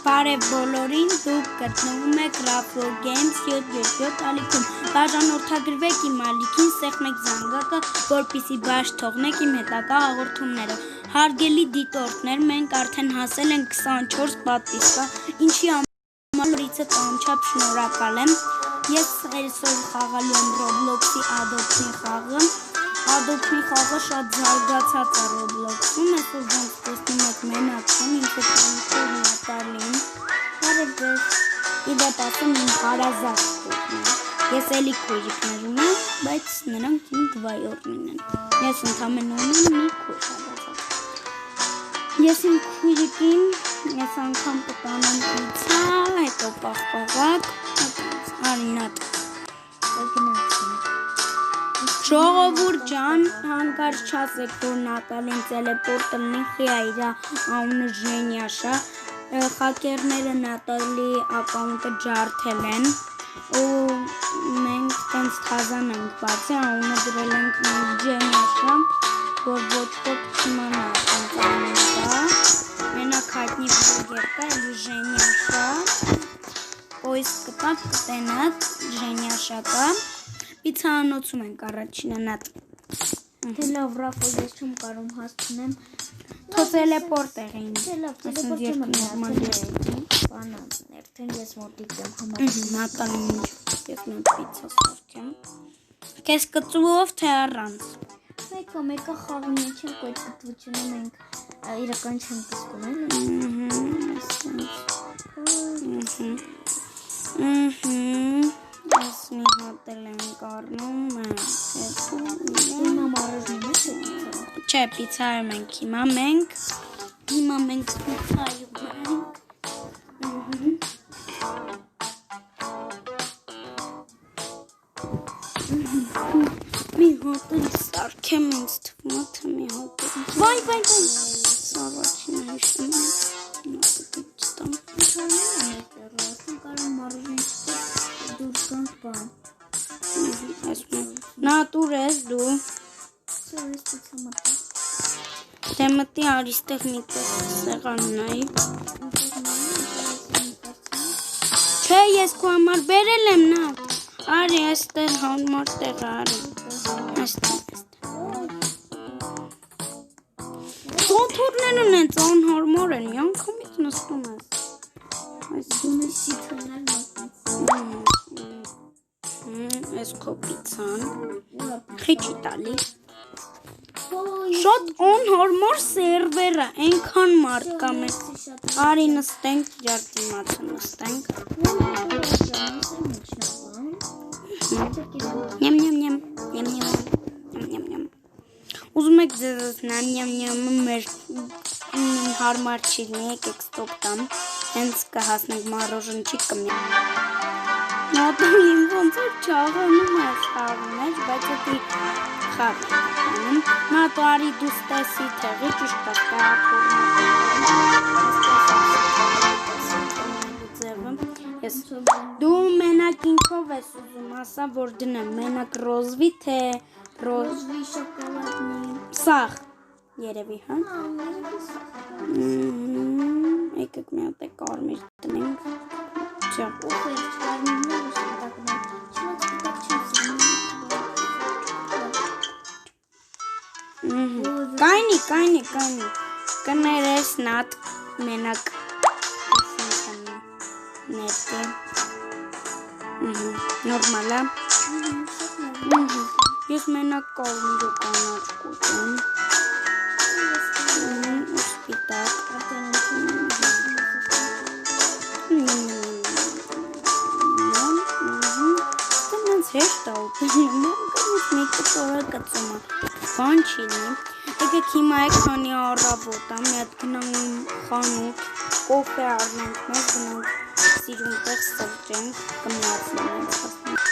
Բարև բոլորին, դուք գտնվում եք Raflo Games 7 ալիքում, բաժանորդագրվեք իմ ալիքին, սեղմեք զանգակը, որպեսզի բաց թողնեք իմ հետագա հաղորդումները։ Հարգելի դիտորդներ, մենք արդեն հասել ենք 24 պատվիսկա, ինչի համար լորիցը տանչապ շնորհակալ եմ։ Ես այսօր խաղալու եմ Roblox-ի Adopt-ի խաղը։ Adopt-ի խաղը շատ զարգացած է Roblox-ում, այսօր ոնց տեսնում եք մենակ եմ, ինձ է տանիքով Նատալին։ Իդեպ ասեմ իմ հարազատ է։ Ես էլի քույրիկներ ունեմ, բայց նրանք իմ դվայորներն են։ Ես ընդամենը ունեմ մի քույր հարազատ։ Ես իմ քույրիկին ես անգամ կտանեմ պիցա, հետո պաղպաղակ, արինատ։ Ժողովուրդ ջան, հանկարծ չասեք, որ Նատալին տելեպորտը լինի իրա անունը Ժենյաշա, խակերները Նատալի ակաունտը ջարդել են ու մենք տենց թազան ենք բացի, անունը դրել ենք Ժենյաշա, որ ոչ ոք չիմանա տենց անունը կա, մենակ հայտնի բլոգեր կա, էլի Ժենյաշա, պոիսկ կտակ կտենակ Ժենյաշա կա, Պիցաանոցում ենք առաջինը նատ։ Թե լավ Ռաֆո, ես չեմ կարում հասցնեմ։ Թո տելեպորտ եղին։ Թե լավ, տելեպորտը բանաններ, թե ես մոտիկ եմ համարում։ Նատալին ես նոտ պիցա սարքեմ։ Կես կծուով թե առանց։ Մեկը խաղում մեջ ենք, այդ կտվությունը մենք իրական չենք զգում, Ես մի հատել ենք առնում ենք, հիմա մարոժնում եք Չէ, պիցայում ենք հիմա մենք պիցայում ենք Մի հատել սարքեմ ինձ թվում է, թե մի հատել Վայ Սավաչին հիշում եմ Նա տուր ես դու Դե մտի արիստեղ միտեղ սեղան նայի Չէ ես քո համար բերել եմ նա Արի այստեղ համար տեղ արի Ծոթուրներ ունեն ծոն հորմոր են յանքամից նստում ես Ես քո պիցան Խիչի տալի Շատ անհարմար սերվերը, ենքան մարդ կա մեզ Արի նստենք, ջարդիմացը նստենք Նյամ Ուզում եք ձեզ նյամ մեր հարմար չի եկեք ստոպ տամ Հենց կհասնենք մարոժն չի կմյամ Նատալին ոնց որ չաղանում ես խաղում մեջ, բայց էտի խաղ անում Նատո արի դու ստեսի թեղի ճիշտ Դու մենակ ինքով ես ուզում ասա, որ դնեմ մենակ ռոզվի թե Ռոզվի շոկոլադնի Սաղ երևի, հա? Եկեք մի հատ է կարմիր տնենք Չա Կայնի Կներես նատ մենակ ներկե Նորմալ է Ես մենակ կարմիրը կանաչ կուտեմ Սպիտակ Տնենց հեշտ ալպենում Կանից մեկը տորը կծում է Բան չինի Եկեք հիմա է քանի առավոտ է, մի հատ գնանք խանութ, կոֆե առնենք մեզ, գնանք սիրուն տեղ սրճենք, կմիացնենք հասնենք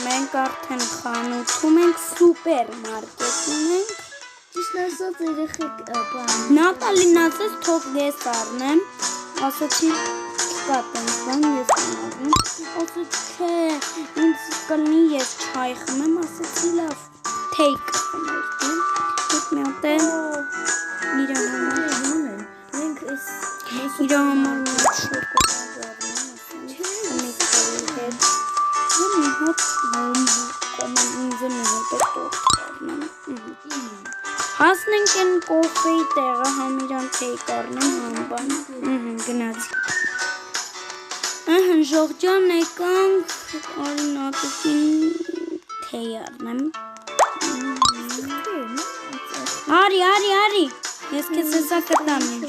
Մենք արդեն խանութում ենք, սուպեր մարկետում ենք Ճիշտ ասած երեխեք բան Նատալին ասեց թող ես առնեմ, ասեցի կա տենց բան ես անարում Ասեց չէ, ինձ կլնի ես չայ խմեմ, ասեցի լավ, թեյ կխմեմ Մի հատ է իրա համար Մենք իրա համար Հասնենք են կոֆեի տեղը, համ իրան թեյ կառնեմ, համ բան։ Գնացի։ Ժողջան եկանք, օրինակին թեյ առնեմ։ Արի, ես քեզ հեսա կտամ ինչ։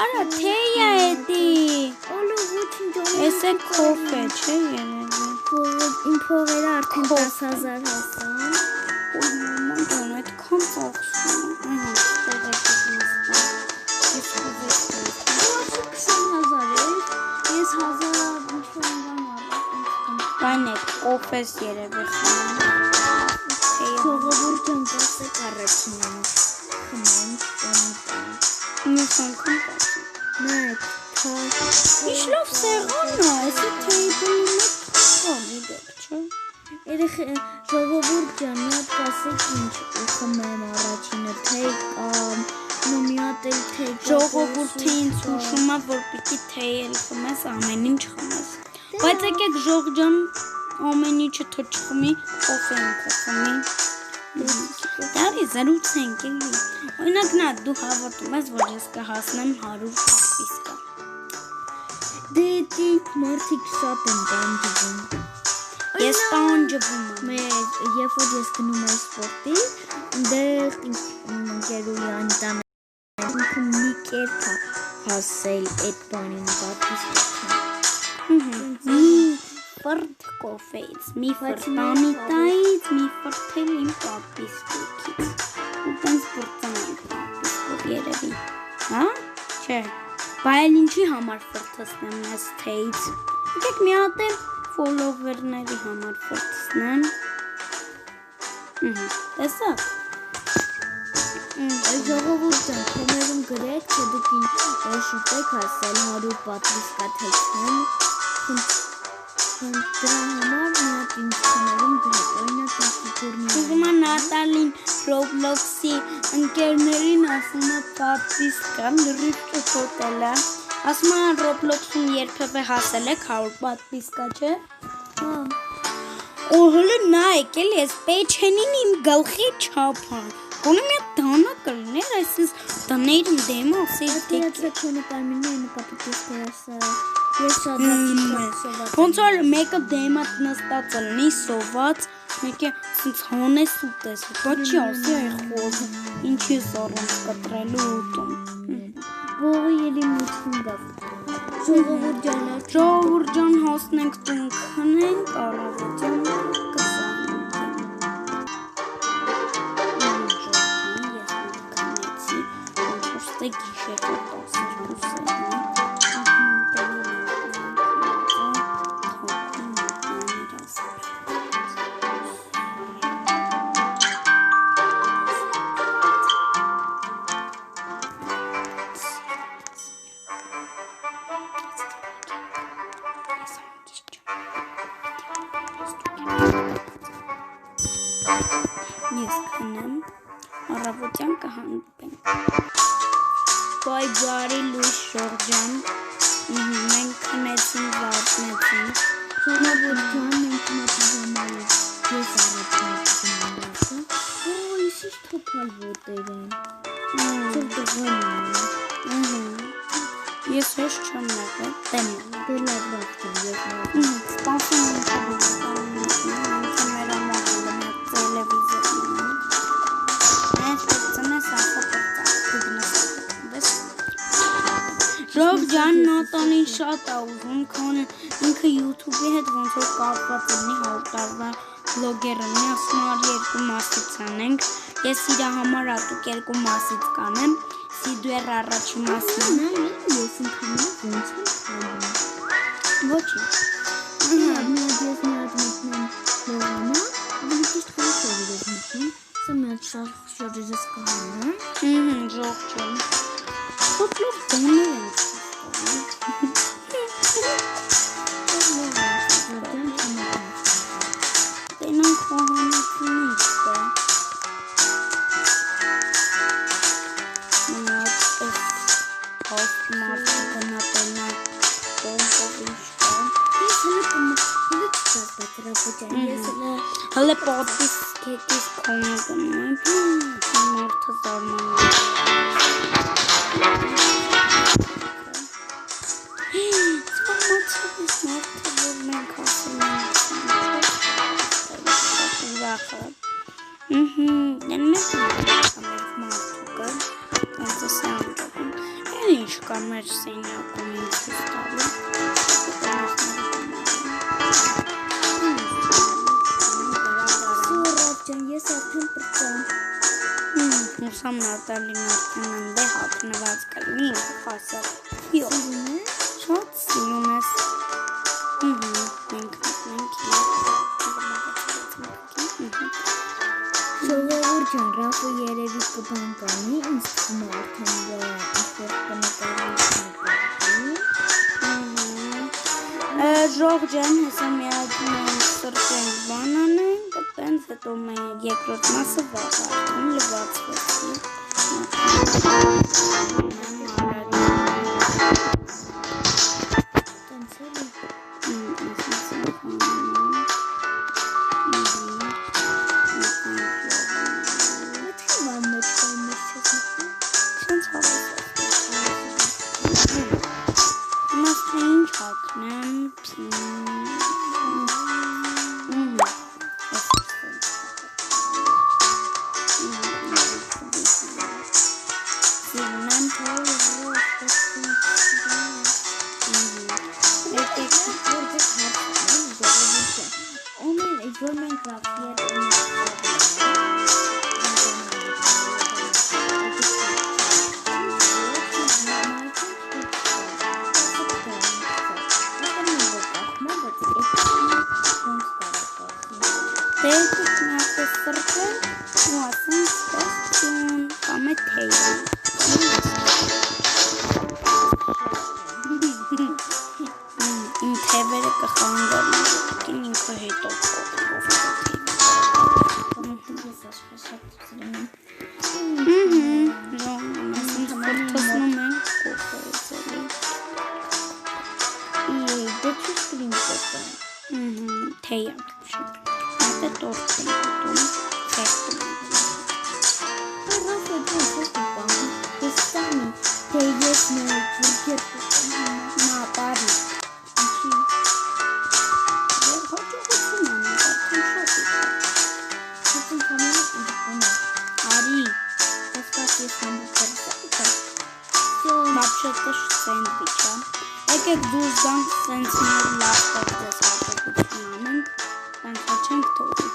Արա, թեյ է էդի։ Ես է կոֆե, չէ երևի։ Իմ փողերը արդեն 10,000 հասան։ Ոյ մաման ջան, այդքան ծախսում։ Ես կուզեցի։ 20,000 էր, ես 1000 ինչ-որ բան առա։ Բան է, կոֆես երևի խմեմ։ Ժողովուրդ ջան, կասեք առաջին ենք խմենք, Մյուս անգամ կասեմ։ մեկ, Ինչ լավ սեղանն է, այսի թեյբլի մեկ խալի դեպ, չէ։ ժողովուրդ ջան, մի հատ կասեք ինչ խմեմ առաջինը, թեյ կամ մի հատ էլ թեյ։ Ժողովուրդը ինձ հուշում է, որ պիտի թեյ էլ խմես, ամեն ինչ խմես։ Բայց եկեք ժողջան ամեն ինչը թո չխմի, կոֆե ինքը խմի։ Դարի զրուցենք էլի։ Օրինակ նա դու հավատում ես, որ ես կհասնեմ 100 պատվիսկա։ Դե մարդիկ շատ են տանջվում։ Ես տանջվում եմ։ Երբ որ ես գնում եմ սպորտի, դեռ ընկերույան տան մի կերպ հասել այդ բանին պատվիսկա։ Ֆրդ կոֆեից, մի ֆրտամիտայից, մի ֆրտել իմ պատվիսկից։ Ու տենց բրծանենք պատվիսկով երևի։ Հա? Չէ։ Բայել ինչի համար ֆրտսնեմ ես թեյից։ Եկեք մի հատ էլ ֆոլովերների համար ֆրտսնեմ։ Տեսակ։ Ժողովուրդ ջան, քոմերում գրեք, թե դուք շուտ եք հասել 100 պատվիսկա թեյքն։ Դրա համար մի հատ ինձ քոմերում գրեք, օրինակ ինձ Ուզում է Նատալին Roblox-ի ընկերներին ասում է պատվիսկա, լրիվ ճշոտել է։ Ասում է Roblox-ում երբևէ հասել եք 100 պատվիսկա, չէ։ Ու հələ նայեք էլի, ես պեչենին իմ գլխի չափը։ Գոնե մի հատ դանա կլներ, այսպես դաներում դեմը ասել դե քոնի կարմիրն է պատվիսկա ասա։ Ես շատ սոված։ Ոնց որ մեկը դեմը նստած լինի սոված, մեկը ցած հոնես ուտես, դա չի ասի այ խոզը, ինչի սառան կտրելու ուտում։ Ողի ելի մուտքում գավ։ Ժողովուրդ ջան, հասնենք տուն քնենք, առավոտյան կզանենք։ Գիշերը 12-ը Ես քնեմ, առավոտյան կհանդիպենք։ Բայ բարի լույս Ժողջան, մենք քնեցինք, վարդնեցինք։ Ժողովուրդ ջան, մենք մոտիվանալ ես առաջին ես ինչ թոփալ ոտեր են։ Ծով դղան են։ Ես ոչ չեմ եղել, դեմ եմ։ Դե լավ ջան, ես Սպասում եմ Ժողջան Նատանին շատ է ուզում, քան ինքը YouTube-ի հետ ոնց որ կապված լինի 100 տարվա վլոգերը, ասում արի երկու մասից անենք, ես իրա համար ատուկ երկու մասից կանեմ, սիդուեր առաջի մասն ես ինքնին ոնց եմ քայլում։ Ոչինչ։ Մի հատ մտնեմ լողանա, ավելի ճիշտ խորհուրդ եմ մտնում, սա մի հատ շարժես կհանեմ։ Ժողջան։ Ոպլով դոներ ենք։ Տենան խոհանություն իչտ է։ Մնատ աստ մարդը գնատենա տոնքով իչտ է։ Ես հլը չծած բատրապոճան, ես հլը պատվիսկ Եկեք իսկ կոնը գնում եմ, մարդը զարմանում է։ Զարմացավ ես մարդը, որ մենք ասել ենք դեն մեկ մարդուկը, այնպես է անդակում, են ինչ կա մեր սենյակում ինձ ստալու։ Ես արդեն պրծան։ Հուսամ Նատալին արդեն ընդե հագնված կլինի ինքը խասավ։ Սիրուն է։ Շատ սիրուն ես։ Ժողովուրդ ջան, Ռաֆը երևի կբան կանի, ինձ թվում է արդեն ինչ-որ կնկարի։ Ժող ջան, հեսա միացում ենք սրտենք բան անենք, տենց հետո մենք երկրորդ մասը վաղ արդեն լվացվեցի։ Вообще-то сэндвич, եկեք դուրս գանք սենց մեր լավ ստեղծես հատկություն անենք, տանք հաչենք թողի,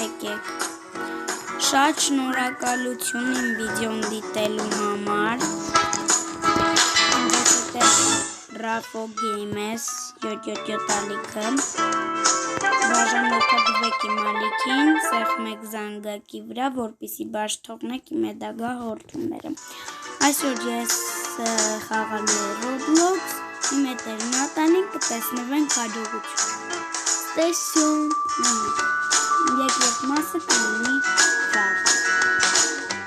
եկեք, շատ շնորհակալություն իմ վիդեոն դիտելու համար, Ռաֆո Գեյմես 777 ալիքը, բաժանորդագրվեք իմ ալիքին, սեղմեք զանգակի վրա, որպեսզի բաց թողնեք իմ հետագա հորդումները։ Այսօր ես խաղալու եմ Roblox, իմ հետ է Նատալին, կտեսնվենք հաջողություն։ Ստեսյուն։ Երկրորդ մասը կլինի վաղ։